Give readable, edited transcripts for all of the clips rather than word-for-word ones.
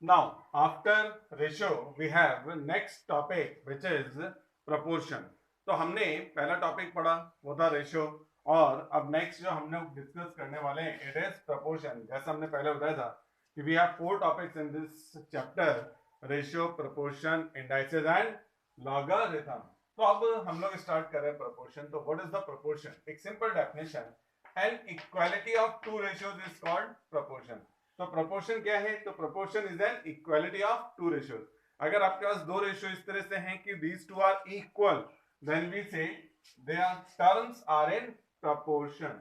Now, after ratio, we have next topic which is proportion. तो हमने पहला topic पढ़ा वो था रेशियो, और अब नेक्स्ट जो हमने डिस्कस करने वाले हैं इट इज प्रपोर्शन. जैसा हमने पहले बताया था कि we have four topics in this chapter: ratio, proportion, indices and logarithm. तो अब हम लोग स्टार्ट कर रहे हैं प्रपोर्शन. तो व्हाट इज द प्रपोर्शन? एक simple definition: an equality of two ratios is called proportion. तो प्रोपोर्शन क्या है? तो proportion is an equality of two ratios. अगर आपके पास दो रेशियो इस तरह से हैं कि these two are equal, then we say their terms are in proportion.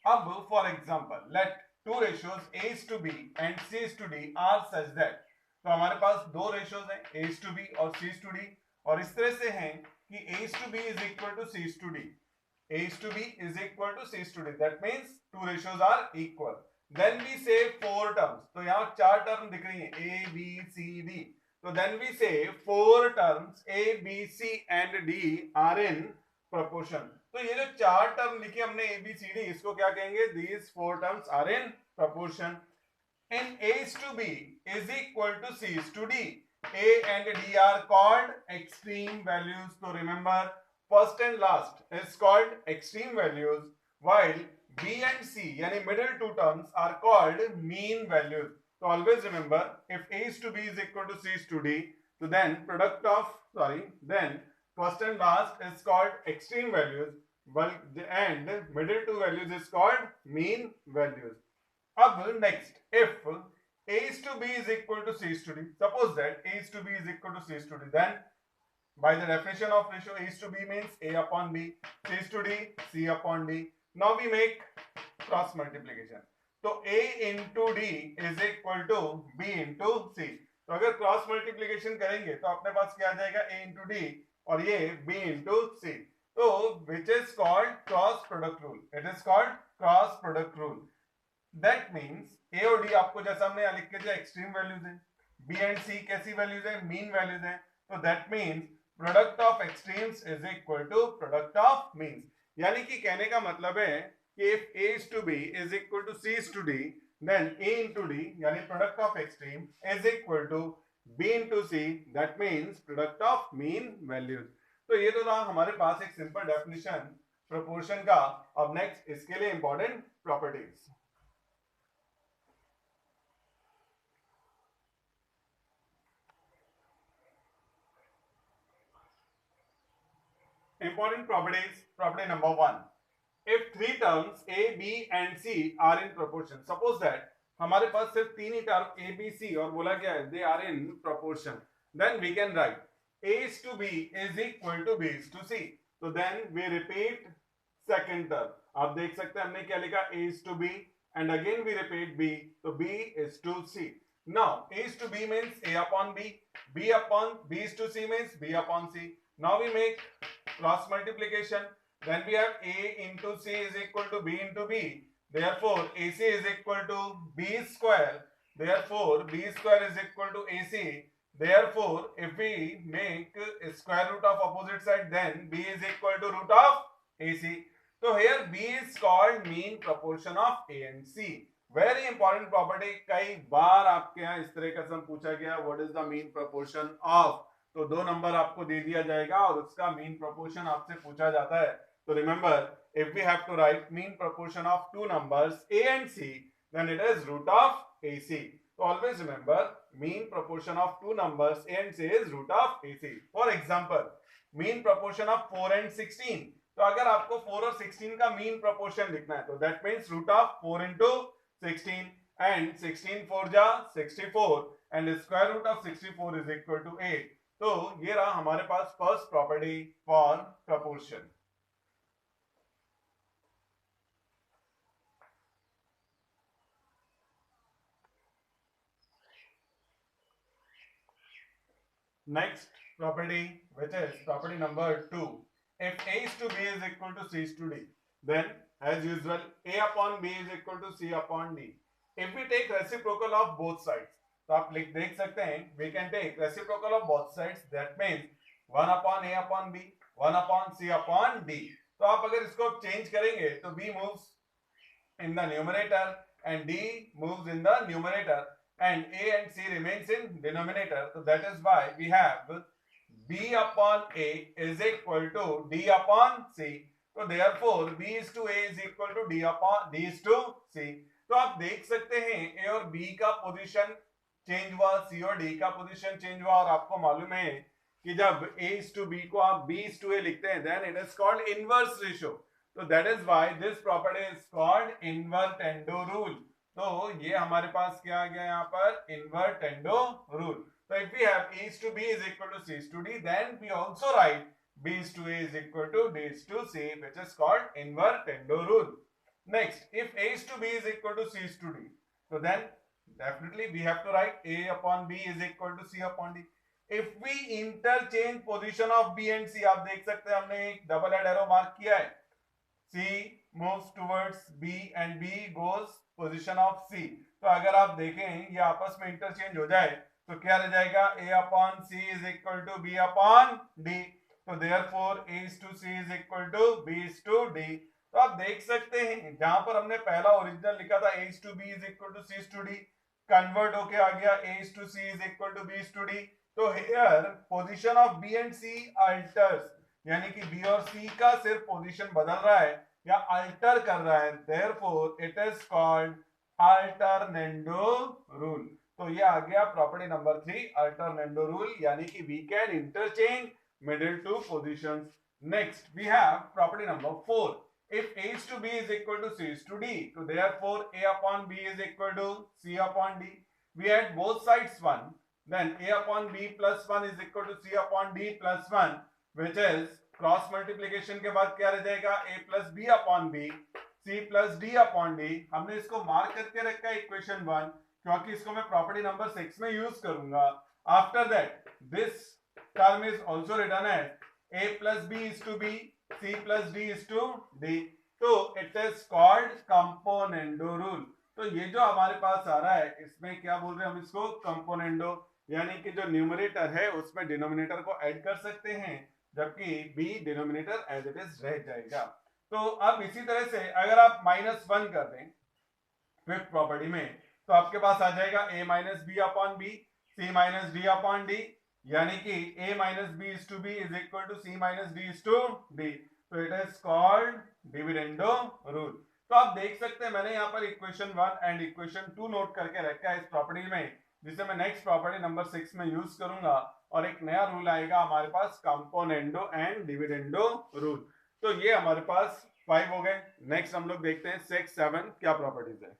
अब for example let two ratios a is to b and c is to d are such that, तो हमारे पास दो रेशियोज हैं a is to b और c is to d, और इस तरह से हैं कि a is to b is equal to c is to d. a is to b is equal to c is to d. That means two ratios are equal. Then we say four terms. तो यहाँ चार term दिख रही हैं a b c d. तो then we say four terms a b c and d are in proportion. तो ये जो चार टर्म लिखे हमने a b c d, इसको क्या कहेंगे? These four terms are in proportion. In a is to b is equal to c is to d. A and d are called extreme values. So remember, first and last is called extreme values, while B and C यानी middle two terms are called mean values. So always remember, if A is to B is equal to C is to D, so then then first and last is called extreme values, while and middle two values is called mean values. अब next, if A is to B is equal to C is to D, suppose that A is to B is equal to C is to D, then by the definition of ratio, A is to B means A upon B, C is to D, C upon D. Now we make cross multiplication. तो A into D is equal to B into C. तो अगर cross multiplication करेंगे तो अपने पास क्या आ जाएगा? A into D और ये B into C. तो which is called cross product rule. It is called cross product rule. That means A और D आपको जैसा हमने यहाँ लिख के दिया एक्सट्रीम वैल्यूज हैं, B and C कैसी वैल्यूज हैं? मीन वैल्यूज हैं. तो that means product of extremes is equal to product of means. यानी कि कहने का मतलब है कि if A is to B is equal to C is to D, then A into D यानी product of extreme is equal to B into C, that means product of mean values. तो ये तो था हमारे पास एक simple definition proportion का. अब next इसके लिए important properties. Important properties. Property number one: if three terms a, b and c are in proportion, suppose that हमारे पास सिर्फ तीन ही टर्म a, b, c और बोला क्या है? They are in proportion. Then we can write a is to b is equal to b is to c. तो then we repeat second term. आप देख सकते हैं हमने क्या लिखा? a is to b and again we repeat b. तो b is to c. Now a is to b means a upon b. B upon b is to c means b upon c. Now we make cross multiplication. Then we have a into c is equal to b into b. Therefore ac is equal to b square. Therefore b square is equal to ac. Therefore if we make square root of opposite side, then b is equal to root of ac. So here b is called mean proportion of a and c. Very important property. कई बार आपके यहाँ इस तरह का सम पूछा गया, what is the mean proportion of. तो दो नंबर आपको दे दिया जाएगा और उसका मीन प्रोपोर्शन आपसे पूछा जाता है. तो remember, if we have to write mean proportion of two numbers a and c, then it is root of ac. So always remember, mean proportion of two numbers a and c is root of ac. For example, mean proportion of 4 and 16. तो अगर आपको 4 और 16 का mean proportion लिखना है तो that means root of 4 into 16, and 16 4 जा 64 and square root of 64 is equal to 8. तो ये रहा हमारे पास first property for proportion. Next property which is property number 2: if a is to b is equal to c is to d, then as usual a upon b is equal to c upon d. If we take reciprocal of both sides, तो आप देख सकते हैं we can take reciprocal of both sides, that means 1 upon a upon b, 1 upon c upon d. तो आप अगर इसको change करेंगे तो b moves in the numerator and d moves in the numerator, and A and C remains in denominator. So that is why we have B upon A is equal to D upon C. तो therefore B is to A is equal to D upon D is to C. तो आप देख सकते हैं A और B का position change हुआ, C और D का पोजीशन चेंज हुआ, और आपको मालूम है कि जब A is to B को आप B is to A लिखते हैं then it is called inverse ratio. So that is why this property is called invertendo rule. तो ये हमारे पास क्या आ गया यहाँ पर, invertendo rule. So if we have A is to B is equal to C is to D, then we also write B is to A is equal to D is to C, which is called invertendo rule. Next, if A is to B is equal to C is to D, so then definitely we have to write A upon B is equal to C upon D. If we interchange position of B and C, आप देख सकते हैं हमने एक double head arrow mark किया है. C moves towards B and B goes position of C. तो अगर आप देखें ये आपस में इंटरचेंज हो जाए तो क्या रह जाएगा, A upon C is equal to B upon D. तो therefore A is to C is equal to B is to D. तो आप देख सकते हैं जहां पर हमने पहला ओरिजिनल लिखा था A is to B is equal to C is to D, convert होके आ गया A is to C is equal to B is to D. तो here position of B and C alters, यानी कि B और C का सिर्फ position बदल रहा है या अल्टर कर रहा है. therefore it is called alternando rule. तो ये आ गया प्रॉपर्टी नंबर 3, alternando rule, यानी कि we can interchange middle two positions. Next we have property number 4. If A is to B is equal to C is to D, so therefore A upon B is equal to C upon D. We add both sides 1, then A upon B plus 1 is equal to C upon D plus 1, which is cross multiplication के बाद क्या रह जाएगा, A plus B upon B, C plus D upon D. हमने इसको mark करके रखा है इक्वेशन 1 क्योंकि इसको मैं प्रॉपर्टी नंबर 6 में यूज करूंगा. After that this term is also written as A plus B is to B, C plus D is to D. तो it is called componendo rule. तो ये जो हमारे पास आ रहा है इसमें क्या बोल रहे हैं हम इसको, कंपोनेंडो, यानी कि जो न्यूमरेटर है उसमें डिनोमिनेटर को ऐड कर सकते हैं जबकि B denominator as it is रह जाएगा. तो अब इसी तरह से अगर आप -1 कर दें फिफ्थ प्रॉपर्टी में तो आपके पास आ जाएगा A minus B upon B, C minus D upon D, यानी कि A minus B is to B is equal to C minus D is to D. तो it is called dividendo rule. तो आप देख सकते हैं मैंने यहाँ पर इक्वेशन 1 एंड इक्वेशन 2 नोट करके रखा है इस प्रॉपर्टी में, जिसे मैं नेक्स्ट प्रॉपर्टी नंबर 6 में यूज करूंगा, और एक नया रूल आएगा हमारे पास कंपोनेंडो एंड डिविडेंडो रूल. तो ये हमारे पास 5 हो गए. नेक्स्ट हम लोग देखते हैं 6, 7 क्या प्रॉपर्टीज है.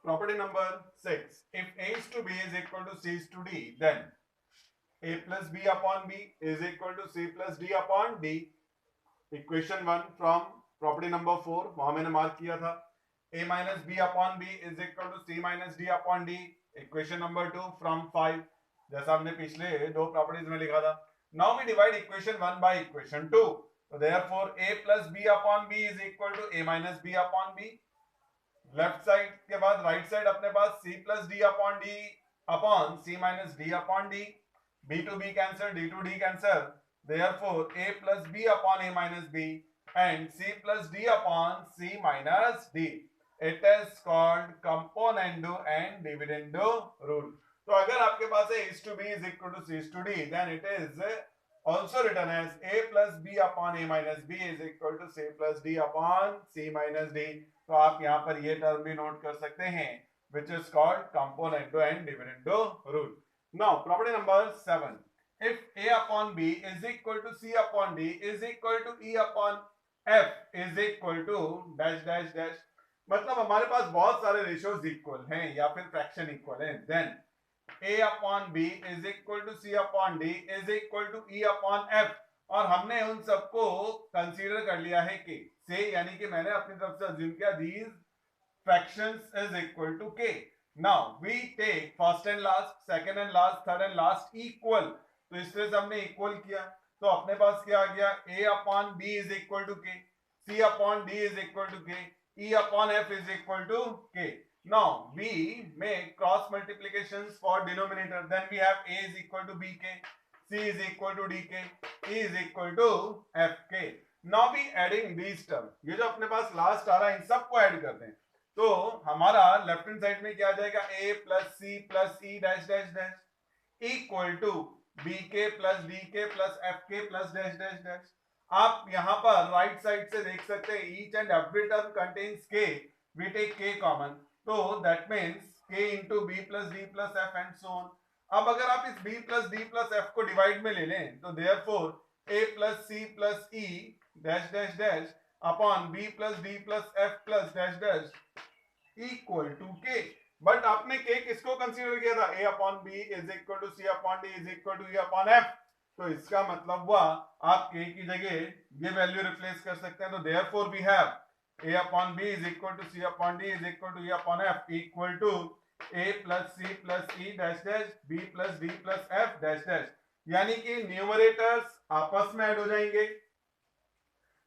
Property number 6. If A is to B is equal to C is to D, then A plus B upon B is equal to C plus D upon D. Equation 1 from property number 4, वहां मैंने mark किया था. A minus B upon B is equal to C minus D upon D. Equation number 2 from 5, जैसा हमने पिछले दो properties में लिखा था. Now we divide equation 1 by equation 2. So therefore A plus B upon B is equal to A minus B upon B. Left side के बाद right side अपने पास C plus D upon D upon C minus D upon D. B to B cancel, D to D cancel. Therefore A plus B upon A minus B and C plus D upon C minus D. It is called componendo and dividendo rule. तो अगर आपके पास A is to B is equal to C is to D, then it is also written as A plus B upon A minus B is equal to C plus D upon C minus D. तो आप यहाँ पर ये term भी note कर सकते हैं, which is called componendo and dividendo rule. Now property number 7. If A upon B is equal to C upon D is equal to E upon F is equal to dash dash dash, मतलब हमारे पास बहुत सारे ratios equal हैं या फिर fraction equal हैं, then A upon B is equal to C upon D is equal to E upon F, और हमने उन सबको कंसीडर कर लिया है कि से, यानी कि मैंने अपनी तरफ से अज्यूम किया these fractions is equal to K. Now we take first and last, second and last, third and last equal. तो इस तरह से हमने इक्वल किया तो अपने पास क्या आ गया, A upon B is equal to K, C upon D is equal to K, E upon F is equal to K. Now we make cross multiplications for denominator, then we have A is equal to BK, C is equal to DK, E is equal to FK. Now we adding these terms. ये जो अपने पास last आ रहा है इन सबको add करते हैं तो हमारा लेफ्ट हैंड साइड में क्या आ जाएगा A plus C plus E dash dash dash equal to BK plus DK plus FK plus dash dash dash. आप यहाँ पर राइट साइड से देख सकते हैं each and every term contains K, we take K common, तो that means K into B plus D plus F and so on. अब अगर आप इस B plus D plus F को डिवाइड में ले लें तो therefore A plus C plus E dash dash dash upon B plus D plus F plus dash dash equal to K. But आपने K किसको कंसीडर किया था? A upon B is equal to C upon D is equal to E upon F. तो इसका मतलब हुआ आप K की जगह ये वैल्यू रिप्लेस कर सकते हैं. तो therefore we have A upon B is equal to C upon D is equal to E upon F equal to A plus C plus E dash dash B plus D plus F dash डैश. यानी कि numerators आपस में add हो जाएंगे,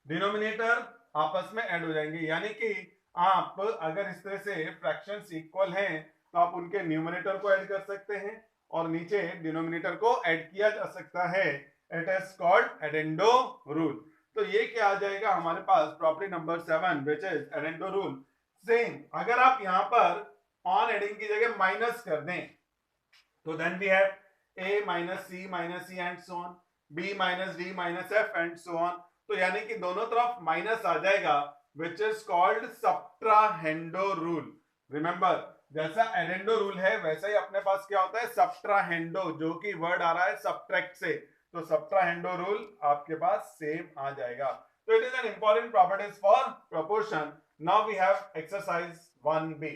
denominator आपस में add हो जाएंगे. यानी कि आप अगर इस तरह से फ्रैक्शंस इक्वल हैं तो आप उनके न्यूमरेटर को ऐड कर सकते हैं और नीचे डिनोमिनेटर को ऐड किया जा सकता है. It is called addendo rule. तो ये क्या आ जाएगा हमारे पास property number 7 which is addendo rule. Same अगर आप यहाँ पर ऑन एडिंग की जगह माइनस कर दें तो then we have A minus C minus C and so on, B minus D minus F and so on. तो यानी कि दोनों तरफ माइनस आ जाएगा which is called subtrahendo rule. Remember जैसा एडेंडो रूल है वैसा ही अपने पास क्या होता है subtrahendo, जो कि वर्ड आ रहा है subtract से, तो subtrahendo रूल आपके पास सेम आ जाएगा. तो it is an important properties for proportion. Now we have exercise 1B.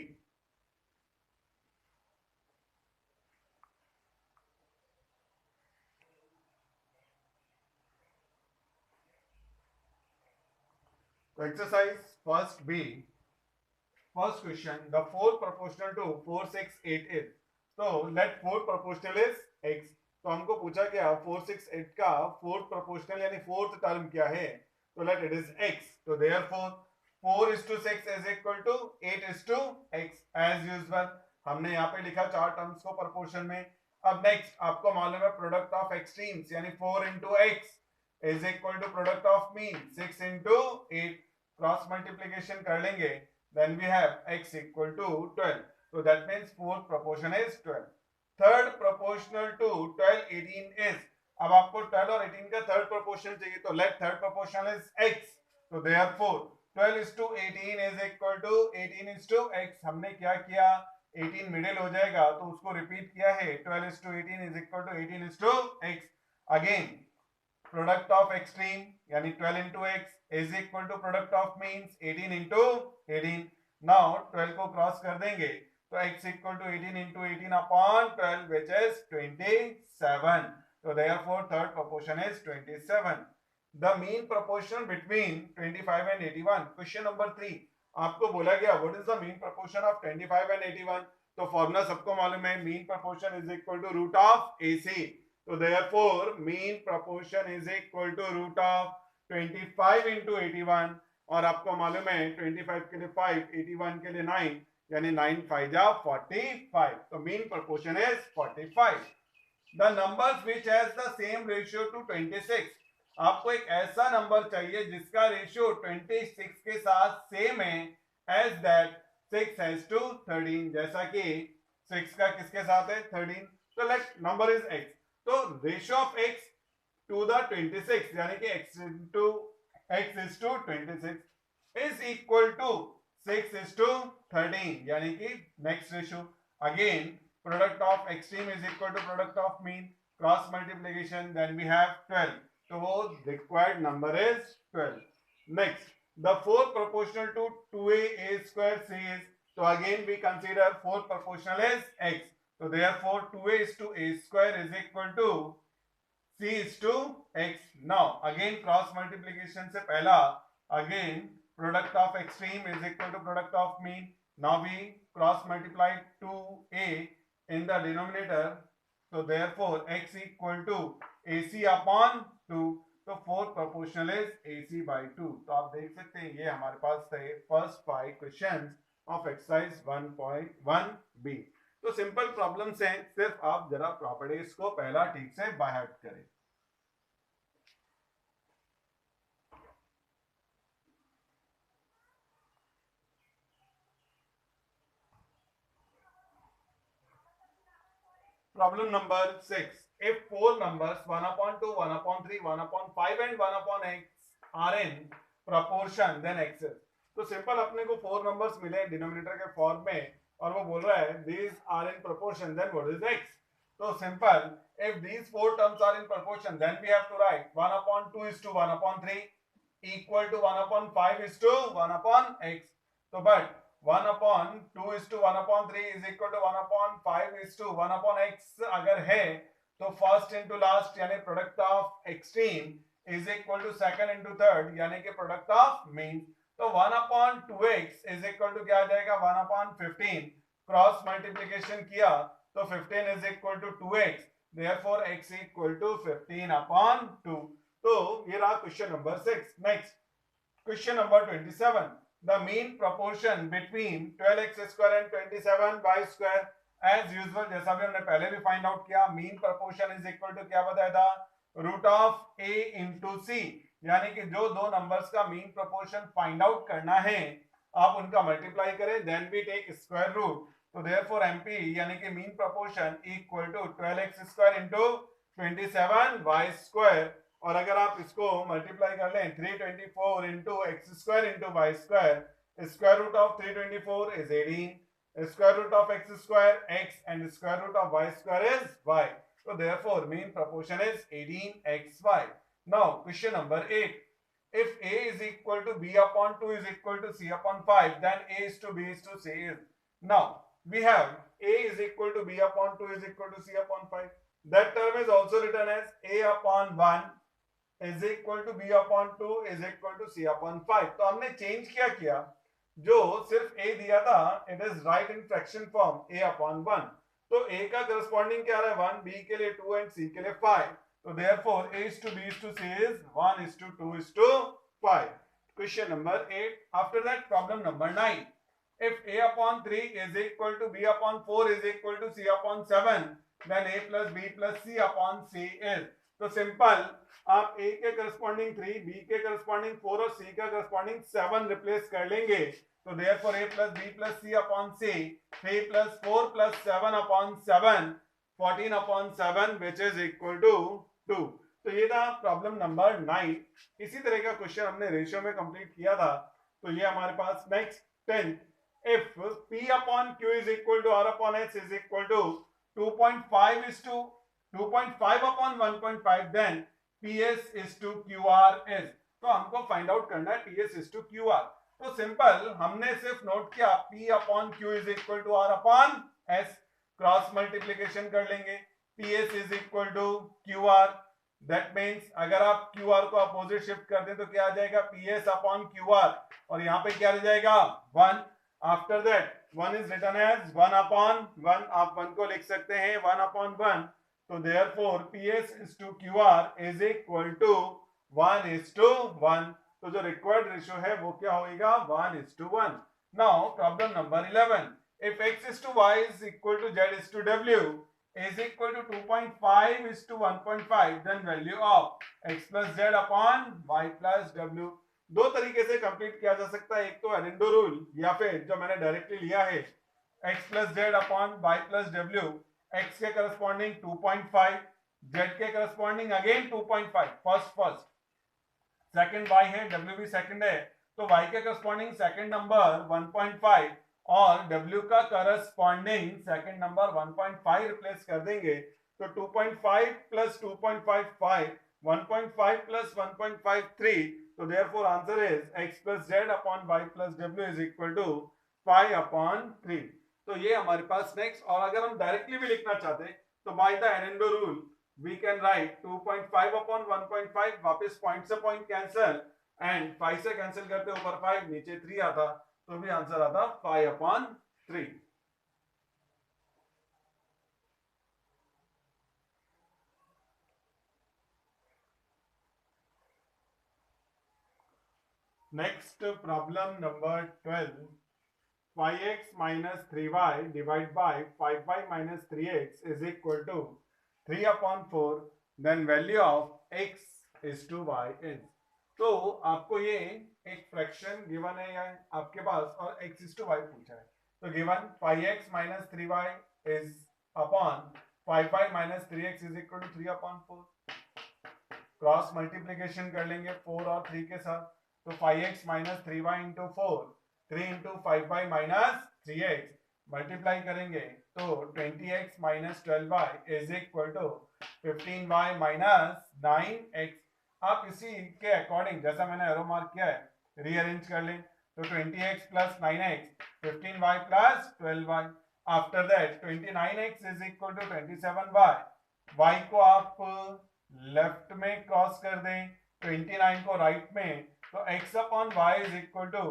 So exercise first B, first question, the 4 proportional to 4 6 8 is. So let 4 proportional is x. तो हमको पूछा क्या 4 6 8 का फोर्थ प्रोपोर्शनल यानी fourth term क्या है, तो let it is x. तो therefore 4:6 is equal to 8:x as usual. हमने यहाँ पे लिखा चार टर्म्स को प्रोपोर्शन में. अब नेक्स्ट आपको मालूम है प्रोडक्ट ऑफ एक्सट्रीम्स यानी 4 into x is equal to product of mean 6 into 8. Cross multiplication कर लेंगे then we have x equal to 12. तो that means fourth proportion is 12. Third proportional to 12 18 is. अब आपको 12 और 18 का थर्ड प्रोपोर्शन चाहिए तो let third proportional is x. तो therefore 12:18 is equal to 18:x. हमने क्या किया 18 मिडिल हो जाएगा तो उसको रिपीट किया है 12:18 is equal to 18:x. Again product of extreme यानी 12 into x is equal to product of means 18 into 18. Now 12 को क्रॉस कर देंगे तो x equal to 18 into 18 upon 12 which is 27. तो therefore third proportion is 27. The mean proportion between 25 and 81. Question number 3. आपको बोला गया what is the mean proportion of 25 and 81. तो formula सबको मालूम है mean proportion is equal to root of AC. तो therefore mean proportion is equal to root of 25 into 81. और आपको मालूम है 25 के लिए 5, 81 के लिए 9 यानी 9 5 जा 45. तो mean proportion is 45. The numbers which has the same ratio to 26. आपको एक ऐसा नंबर चाहिए जिसका रेशियो 26 के साथ सेम है as that 6 has to 13. जैसा कि 6 का किसके साथ है 13. तो let number is x. तो ratio of x to the 26 यानी कि x into x is to 26 is equal to 6 is to 13 यानी कि next ratio. Again product of extreme is equal to product of mean. Cross multiplication then we have 12. तो वो required number is 12. Next the fourth proportional to 2a square c is. तो again we consider fourth proportional is x. So therefore 2a is to a square is equal to c is to x. Now again cross multiplication से पहला again product of extreme is equal to product of mean. Now we cross multiply 2a in the denominator. So therefore x equal to ac upon 2. तो fourth proportional is ac by 2. तो आप देख सकते हैं ये हमारे पास थे first 5 questions of exercise 1.1b. तो सिंपल प्रॉब्लम्स हैं, सिर्फ आप जरा प्रॉपर्टीज को पहला ठीक से बाय हार्ट करें। Problem number 6. If four numbers 1/2, 1/3, 1/5 and 1/x are in proportion, then x is. तो सिंपल अपने को फोर नंबर्स मिले डिनोमिनेटर के फॉर्म में और वो बोल रहा है these are in proportion, then what is x? तो simple if these four terms are in proportion, then we have to write 1/2 is to 1/3 equal to 1/5 is to 1/x. तो but 1/2 is to 1/3 is equal to 1/5 is to 1/x अगर है तो first into last यानी product of extreme is equal to second into third यानी कि product of mean. तो 1/2x is equal to क्या आ जाएगा 1/15 क्रॉस मल्टीप्लिकेशन किया तो 15 is equal to 2x therefore x equal to 15/2। तो ये रहा question number 6। Next question number 27, the mean proportion between 12x square and 27y square as usual जैसा भी हमने पहले भी फाइंड आउट किया mean proportion is equal to क्या बताया था root of a into c यानी कि जो दो नंबर्स का mean proportion फाइंड आउट करना है आप उनका मल्टीप्लाई करें then we take square root तो therefore MP यानी कि mean proportion equal to 12x square into 27y square और अगर आप इसको मल्टीप्लाई कर लें 324 into x square into y square square root of 324 is 18 square root of x square x and square root of y square is y. So therefore mean proportion is 18xy. Now question number 8. If a is equal to b upon 2 is equal to c upon 5 then a is to b is to c is. Now we have a is equal to b upon 2 is equal to c upon 5. That term is also written as a upon 1 is equal to b upon 2 is equal to c upon 5। तो हमने change क्या किया जो सिर्फ a दिया था it is right in fraction form a upon 1 तो a का करस्पॉन्डिंग क्या रहा है 1 b के लिए 2 एंड c के लिए 5 तो therefore a is to b is to c is 1 is to 2 is to 5। Question number 8 after that problem number 9 if a upon 3 is equal to b upon 4 is equal to c upon 7 then a plus b plus c upon c is। तो simple आप a के corresponding 3 b के corresponding 4 और c का corresponding 7 replace कर लेंगे तो therefore a plus b plus c upon c 3 plus 4 plus 7 upon 7 14 upon 7 which is equal to 2। तो ये था प्रॉब्लम नंबर 9। इसी तरह का क्वेश्चन हमने रेशियो में कंप्लीट किया था तो ये हमारे पास next 10 if p upon q is equal to r upon s is equal to 2.5 is to 2.5 upon 1.5 then ps is to qr is। तो हमको फाइंड आउट करना है ps is to qr। तो सिंपल हमने सिर्फ नोट किया p upon q is equal to r upon s cross multiplication कर लेंगे ps is equal to qr that means अगर आप qr को अपोजिट शिफ्ट कर दें तो क्या आ जाएगा ps upon qr और यहाँ पे क्या आ जाएगा 1। After that 1 is written as 1 upon 1 आप 1 को लिख सकते हैं 1 upon 1 तो therefore ps is to qr is equal to 1 is to 1। तो जो रिक्वायर्ड रेशियो है वो क्या होगा 1 is to 1। Now problem number 11 if x is to y is equal to z is to w is equal to 2.5 is to 1.5 then value of x plus z upon y plus w। दो तरीके से complete किया जा सकता है एक तो एरेंडो rule या फिर जो मैंने डायरेक्टली लिया है x plus z upon y plus w x के करस्पॉन्डिंग 2.5 z के corresponding again 2.5 first second y है w भी सेकंड है तो y के करस्पॉन्डिंग सेकंड नंबर 1.5 और w का करस्पॉन्डिंग सेकंड नंबर 1.5 रिप्लेस कर देंगे तो 2.5 plus 2.55 1.5 plus 1.53 तो therefore answer is x plus z upon y plus w is equal to 5 upon 3। तो ये हमारे पास नेक्स्ट और अगर हम डायरेक्टली भी लिखना चाहते तो by the addendo rule we can write 2.5 upon 1.5 वापस पॉइंट से पॉइंट कैंसिल एंड 5 से कैंसिल करते ऊपर 5 नीचे 3 आता तो भी आंसर आता 5 upon 3। Next problem number 12 5x minus 3y divided by 5y minus 3x is equal to 3 upon 4, then value of x is to y is. तो आपको ये एक फ्रैक्शन गिवन है या आपके पास और x is to y पूछा है, तो given 5x minus 3y is upon 5y minus 3x is equal to 3 upon 4. Cross multiplication कर लेंगे 4 और 3 के साथ, तो 5x minus 3y into 4, 3 into 5y minus 3x multiply करेंगे तो 20x minus 12y is equal to 15y minus 9x. आप इसी के अकॉर्डिंग जैसा मैंने एरो मार्क किया है रीअरेंज कर लें, तो 20x plus 9x 15y plus 12y. After that 29x is equal to 27y. y को आप लेफ्ट में क्रॉस कर दें, 29 को राइट में, तो x upon y is equal to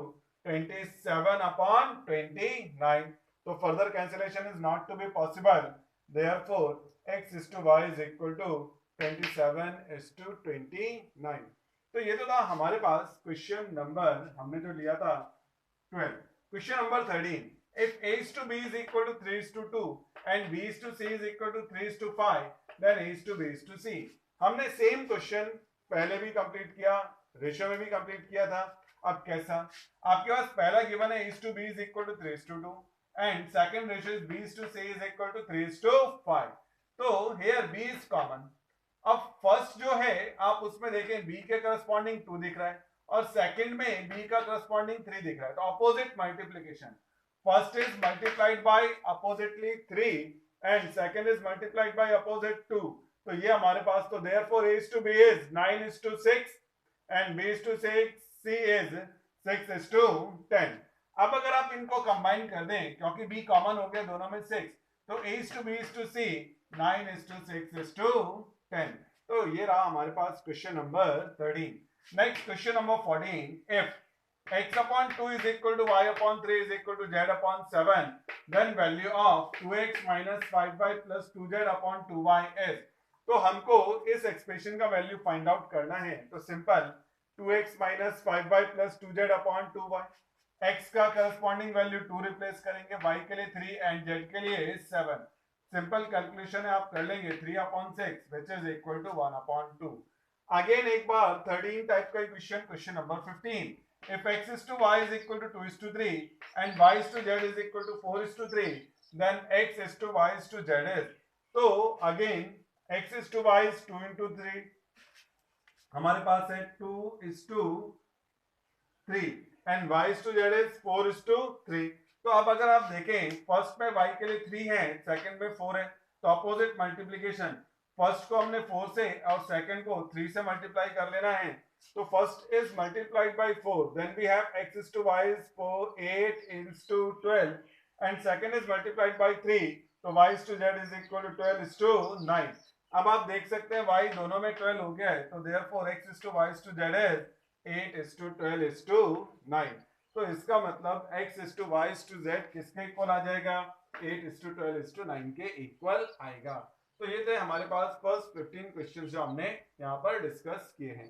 27 upon 29. तो further cancellation is not to be possible, therefore x is to y is equal to 27 is to 29. तो ये तो था हमारे पास क्वेश्चन नंबर हमने जो लिया था 12. Question number 13. If a is to b is equal to 3 is to 2 and b is to c is equal to 3 is to 5, then a is to b is to c. हमने same question पहले भी complete किया, ratio में भी complete किया था. अब कैसा? आपके पास पहला गिवन है is to b is equal to 3 is to 2 and second ratio is b is to c is equal to 3 is to 5. तो here b is common. अब फर्स्ट जो है आप उसमें देखें b के करस्पॉन्डिंग 2 दिख रहा है और सेकंड में b का करस्पॉन्डिंग 3 दिख रहा है, तो opposite multiplication. First is multiplied bye oppositely 3 and second is multiplied bye opposite 2. तो ये हमारे पास, तो therefore a is to b is 9 is to 6 and b is to 6, c is 6 is to 10. अब अगर आप इनको कंबाइन कर दें, क्योंकि b कॉमन हो गया दोनों में 6, तो a is to b is to c 9 is to 6 is to 10. तो ये रहा हमारे पास question number 13. Next question number 14. If x upon 2 is equal to y upon 3 is equal to z upon 7, then value of 2x minus 5y plus 2z upon 2y is. तो हमको इस expression का value find out करना है, तो simple 2x minus 5y plus 2z upon 2y. x का corresponding value 2 replace करेंगे, y के लिए 3 एंड z के लिए 7. सिंपल कैलकुलेशन है, आप कर लेंगे 3 upon 6 which is equal to 1 upon 2. Again एक बार 13 टाइप का question, question number 15. If x is to y is equal to 2 is to 3 and y is to z is equal to 4 is to 3, then x is to y is to z is. तो again x is to y is 2 into 3, हमारे पास है 2 is to 3 and y is to z is 4 is to 3. तो अब अगर आप देखें first में y के लिए 3 है, सेकंड में 4 है, तो अपोजिट मल्टीप्लिकेशन, फर्स्ट को हमने 4 से और सेकंड को 3 से मल्टीप्लाई कर लेना है. तो first is multiplied by 4, then we have x is to y is 4 8 is to 12 and second is multiplied by 3, तो y is to z is equal to 12 is to 9. अब आप देख सकते हैं y दोनों में 12 हो गया है, तो therefore x is to y is to z is 8 is to 12 is to 9. तो इसका मतलब x is to y is to z किसके इक्वल आ जाएगा? 8 is to 12 is to 9 के इक्वल आएगा. तो ये थे हमारे पास फर्स्ट 15 क्वेश्चन जो हमने यहाँ पर डिस्कस किए हैं.